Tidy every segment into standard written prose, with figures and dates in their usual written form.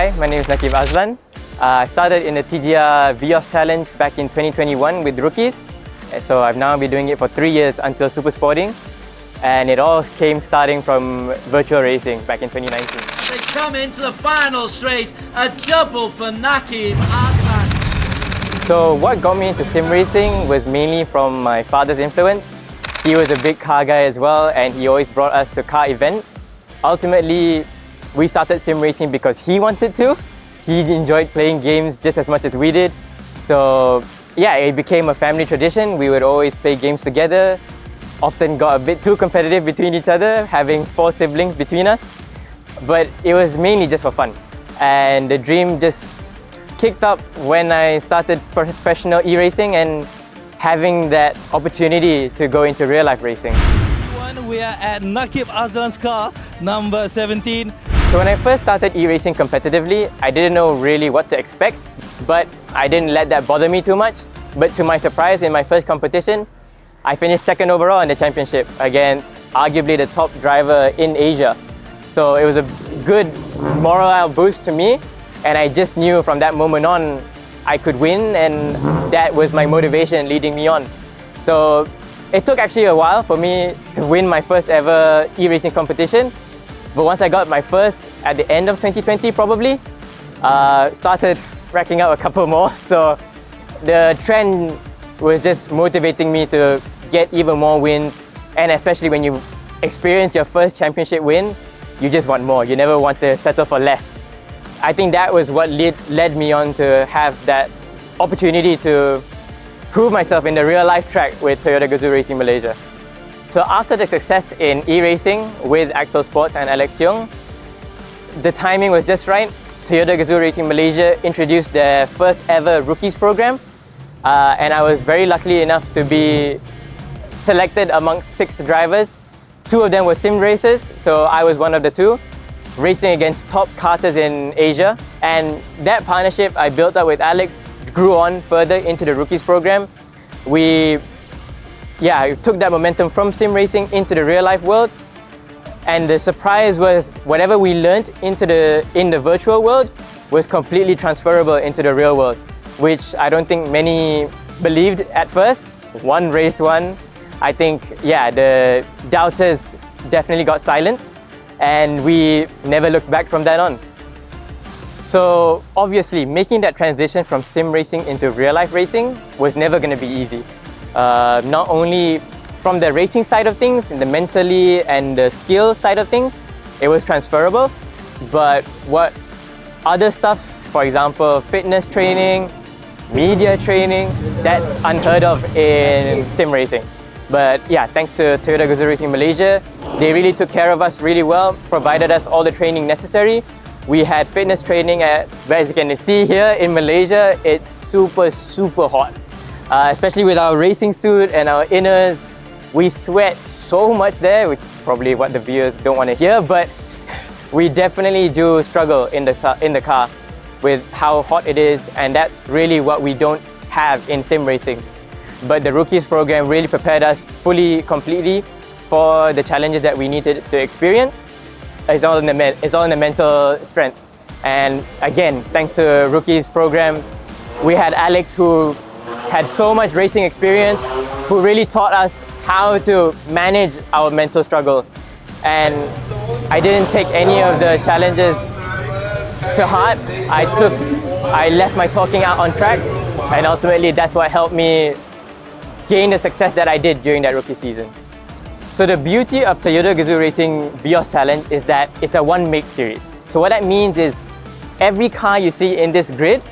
Hi, my name is Naquib Azlan. I started in the TGR Vios challenge back in 2021 with rookies. So I've now been doing it for 3 years until Super Sporting. And it all came starting from virtual racing back in 2019. They come into the final straight, a double for Naquib Azlan. So what got me into sim racing was mainly from my father's influence. He was a big car guy as well, and he always brought us to car events. Ultimately, we started sim racing because he wanted to. He enjoyed playing games just as much as we did. So yeah, it became a family tradition. We would always play games together. Often got a bit too competitive between each other, having 4 siblings between us. But it was mainly just for fun. And the dream just kicked up when I started professional e-racing and having that opportunity to go into real life racing. We are at Naquib Azlan's car, number 17. So when I first started e-racing competitively, I didn't know really what to expect, but I didn't let that bother me too much. But to my surprise, in my first competition, I finished 2nd overall in the championship against arguably the top driver in Asia. So it was a good morale boost to me, and I just knew from that moment on I could win, and that was my motivation leading me on. So it took actually a while for me to win my first ever e-racing competition. But once I got my first at the end of 2020 probably, started racking up a couple more. So the trend was just motivating me to get even more wins. And especially when you experience your first championship win, you just want more. You never want to settle for less. I think that was what led me on to have that opportunity to prove myself in the real life track with Toyota GAZOO Racing Malaysia. So after the success in e-racing with Axel Sports and Alex Young, the timing was just right. Toyota GAZOO Racing Malaysia introduced their first ever rookies program, and I was very lucky enough to be selected amongst 6 drivers. 2 of them were sim racers, so I was one of the 2, racing against top karters in Asia. And that partnership I built up with Alex grew on further into the rookies program. We took that momentum from sim racing into the real life world. And the surprise was whatever we learned in the virtual world was completely transferable into the real world, which I don't think many believed at first. One race won. I think, the doubters definitely got silenced, and we never looked back from that on. So obviously, making that transition from sim racing into real life racing was never going to be easy. Not only from the racing side of things, the mentally and the skill side of things, it was transferable. But what other stuff, for example, fitness training, media training, that's unheard of in sim racing. But yeah, thanks to Toyota GAZOO Racing Malaysia, they really took care of us really well, provided us all the training necessary. We had fitness training as you can see here in Malaysia, it's super hot. Especially with our racing suit and our inners, we sweat so much there, which is probably what the viewers don't want to hear, but we definitely do struggle in the car with how hot it is, and that's really what we don't have in sim racing. But the rookies program really prepared us completely for the challenges that we needed to experience. It's all in the mental strength. And again, thanks to rookies program, we had Alex, who had so much racing experience, who really taught us how to manage our mental struggles. And I didn't take any of the challenges to heart. I left my talking out on track, and ultimately that's what helped me gain the success that I did during that rookie season. So the beauty of Toyota GAZOO Racing Vios Challenge is that it's a one-make series. So what that means is every car you see in this grid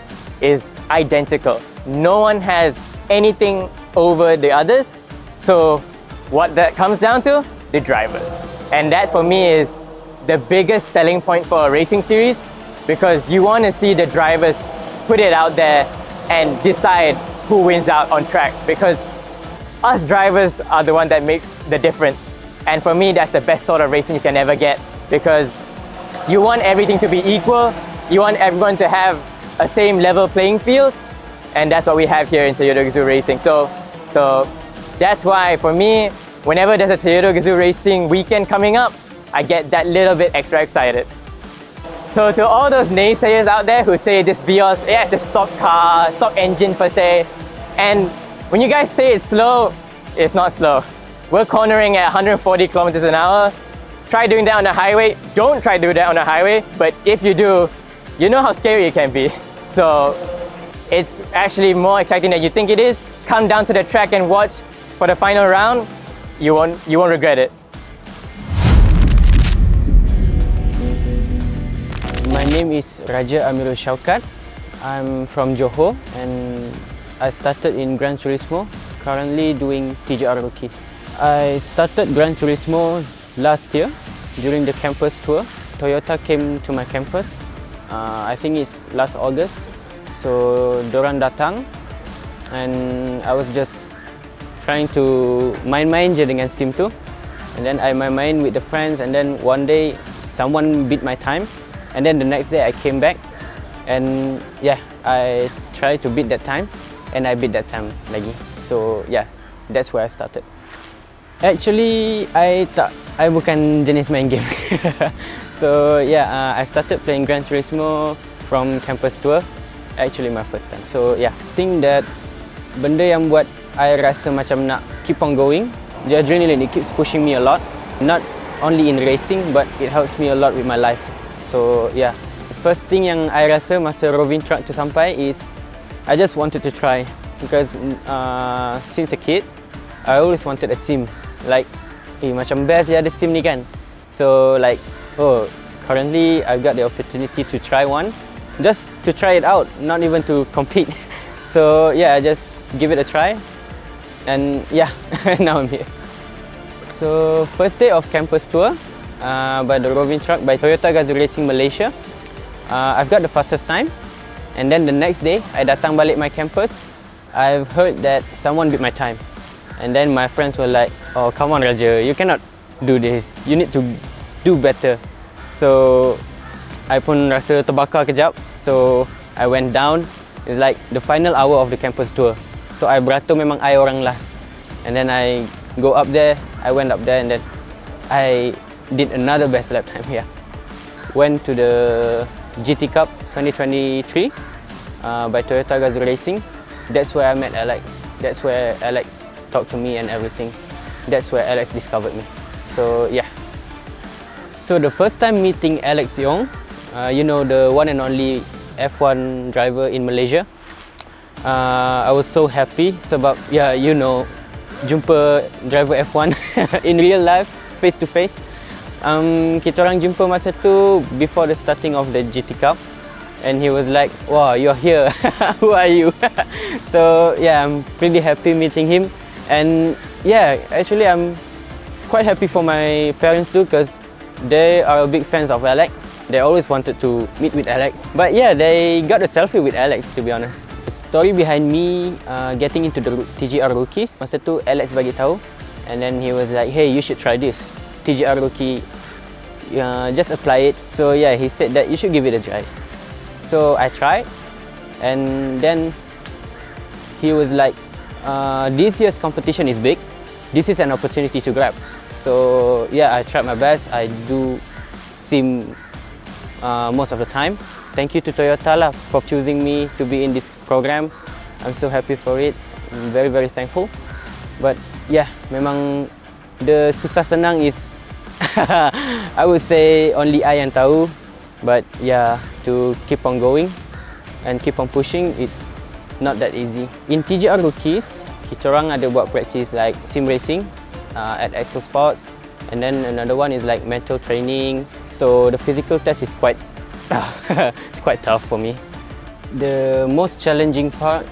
is identical. No one has anything over the others. So what that comes down to? The drivers. And that for me is the biggest selling point for a racing series, because you want to see the drivers put it out there and decide who wins out on track, because us drivers are the one that makes the difference. And for me, that's the best sort of racing you can ever get, because you want everything to be equal. You want everyone to have a same level playing field, and that's what we have here in Toyota GAZOO Racing. So that's why for me, whenever there's a Toyota GAZOO Racing weekend coming up, I get that little bit extra excited. So to all those naysayers out there who say this Vios, yeah, it's a stock car, stock engine per se, and when you guys say it's slow, it's not slow. We're cornering at 140 kilometers an hour. Try doing that on the highway. Don't try to do that on the highway, but if you do, you know how scary it can be. So it's actually more exciting than you think it is. Come down to the track and watch for the final round. You won't regret it. My name is Raja Amirul Shaukat. I'm from Johor and I started in Gran Turismo, currently doing TGR Rookies. I started Gran Turismo last year during the campus tour. Toyota came to my campus, I think it's last August. So dorang datang and I was just trying to main-main je dengan SIM tu. And then I main-main with the friends and then one day someone beat my time. And then the next day I came back and yeah, I tried to beat that time and I beat that time lagi. So yeah, that's where I started. Actually, I bukan jenis main game. So yeah, I started playing Gran Turismo from campus tour. Actually my first time. So yeah, I think that benda yang buat I rasa macam nak keep on going, the adrenaline, it keeps pushing me a lot. Not only in racing, but it helps me a lot with my life. So yeah, the first thing yang I rasa masa roving truck tu sampai is I just wanted to try because since a kid I always wanted a sim. Like, macam best je ada sim ni kan. So like, oh, currently I've got the opportunity to try one. Just to try it out, not even to compete. So yeah, I just give it a try. And yeah, now I'm here. So first day of campus tour by the roving truck by Toyota GAZOO Racing Malaysia. I've got the fastest time. And then the next day, I datang balik my campus. I've heard that someone beat my time. And then my friends were like, oh come on Raja, you cannot do this. You need to do better. So I pun rasa terbakar kejap. So I went down. It's like the final hour of the campus tour. So I beratur memang I orang last. And then I go up there. I went up there and then I did another best lap time here. Went to the GT Cup 2023 by Toyota GAZOO Racing. That's where I met Alex. That's where Alex talked to me and everything. That's where Alex discovered me. So yeah. So the first time meeting Alex Yong, you know, the one and only F1 driver in Malaysia, I was so happy sebab yeah, you know, jumpa driver F1 in real life, face to face. Kita orang jumpa masa tu before the starting of the GT Cup, and he was like, wow, you're here. Who are you? So yeah, I'm pretty happy meeting him. And yeah, actually I'm quite happy for my parents too, because they are big fans of Alex. They always wanted to meet with Alex. But yeah, they got a selfie with Alex, to be honest. The story behind me getting into the TGR Rookies, masa tu Alex bagi tahu, and then he was like, hey, you should try this TGR Rookie, just apply it. So yeah, he said that you should give it a try. So I tried, and then he was like, this year's competition is big. This is an opportunity to grab. So yeah, I tried my best. I do sim most of the time. Thank you to Toyota lah for choosing me to be in this program. I'm so happy for it. I'm very, very thankful. But yeah, memang the susah senang is I would say only I yang tahu. But yeah, to keep on going and keep on pushing, it's not that easy. In TGR Rookies, kita orang ada buat practice like sim racing at Excel Sports, and then another one is like mental training. So the physical test is quite it's quite tough for me. The most challenging part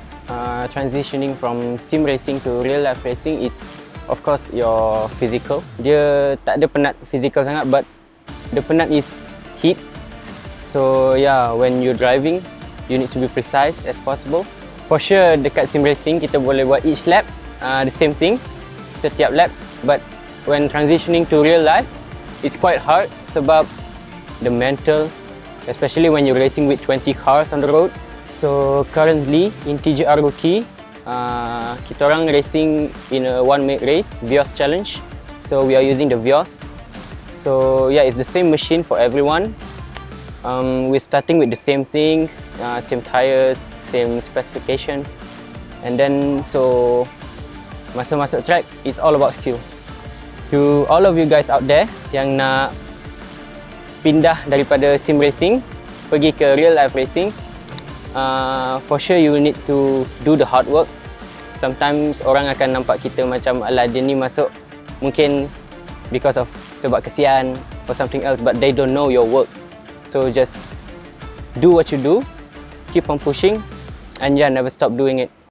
transitioning from sim racing to real life racing is of course your physical. Dia tak ada penat physical sangat, but the penat is heat. So yeah, when you're driving, you need to be precise as possible. For sure, dekat sim racing kita boleh buat each lap the same thing, setiap lap. But when transitioning to real life, it's quite hard sebab the mental, especially when you're racing with 20 cars on the road. So currently in TGR Rookie, kita orang racing in a one-make race, Vios challenge. So we are using the Vios. So yeah, it's the same machine for everyone. We're starting with the same thing, same tires, same specifications, and then so masa masuk track, it's all about skills. To all of you guys out there yang nak pindah daripada sim racing pergi ke real life racing, for sure you will need to do the hard work. Sometimes orang akan nampak kita macam alah dia ni masuk mungkin because of sebab kesian or something else, but they don't know your work. So just do what you do, keep on pushing, and yeah, never stop doing it.